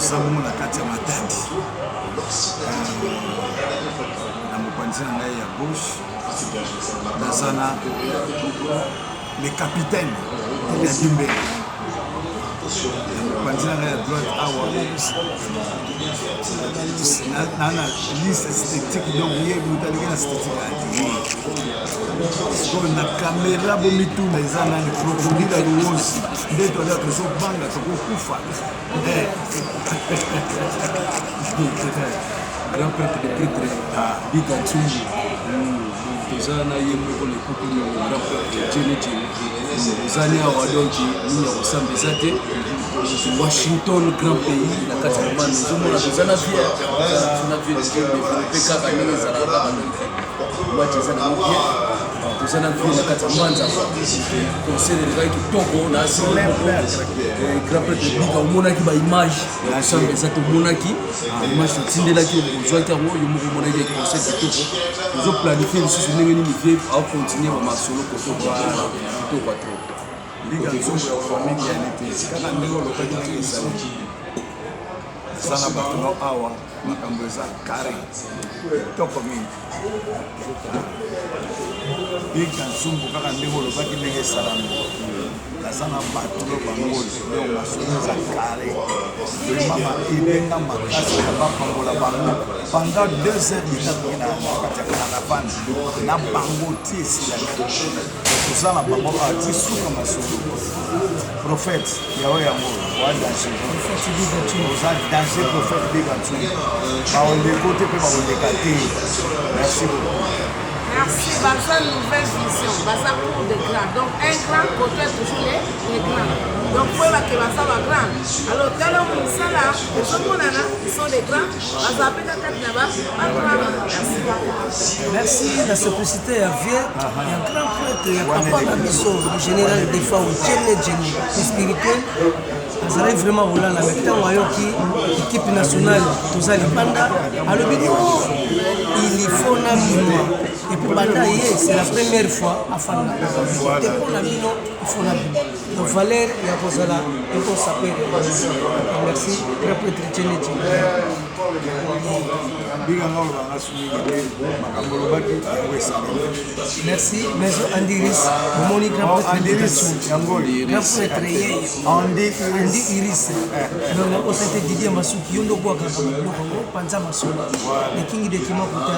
sababu na kati ya matadi na mpanzi na ya gauche Dazana le capitaine de la Dimbe mpanzi na ya droite awa na liste esthétique donc il y a une esthétique donc na caméra bomitu na ezana ni crocodile à l'ouonsi ndeto là que so banga to kufa grand prêtre de prêtre Big Antungu tozana yembo ko le couple de grand prêtre Tchéné zani awa donc ni ya kosambeza te Washington grand pays la kati ya bana zomona tozana via tuna via de développer kaka ni za la kaka donc wachezana mpya tozana via la kati ya Mwanza conseil de gars qui toko na asile grand prêtre Big omona ki ba image la chambre ça to monaki image tindela ki ozwa ki ngo yomo mona ki conseil de toko zo planifier sur ndenge ni vie au continuer ma solo koto to kwa trop liga nzongo ya famille ya nete kaka ndenge lokaki ndenge esali sana bato no awa makambo eza kare toko mingi liga nzongo kaka ndenge lokaki ndenge esalami nazana bato no bangoli donc masolo eza kare mama ibenga makasi ya bapangola bango pendant 2 heures d'etat na kati ya caravane na bango ti esilaki tozala bango ati suka masolo prophète yawe yango wa danger oza danger prophète Big Antungu baoleko te mpe baoleka te merci beaucoup. Merci, Baza nouvelle vision, Baza cours de grand. Donc un grand côté toujours les grands. Donc pour que Baza va grand. Alors quand on ça là, les autres ils sont des grands. Baza peut être là-bas, pas grand. Merci la simplicité à vie. Il y a un grand prêtre, il y a papa Nabiso, le général des fois au Tchéné spirituel. Vous allez vraiment voler la maintenant l'équipe nationale, tous les Banda. Alors il faut n'abîmer. Et puis c'est la première fois à Fanda. Il faut n'abîmer. Donc Valère, il y a pour cela, il faut s'appeler. Merci. Prêtre Tchéné. Merci. Maison Andiris, mon grand prêtre Andi Iris. Donc on s'était dit à Masuki, on doit boire quand on panza Masuki. Le king de Kimakuta,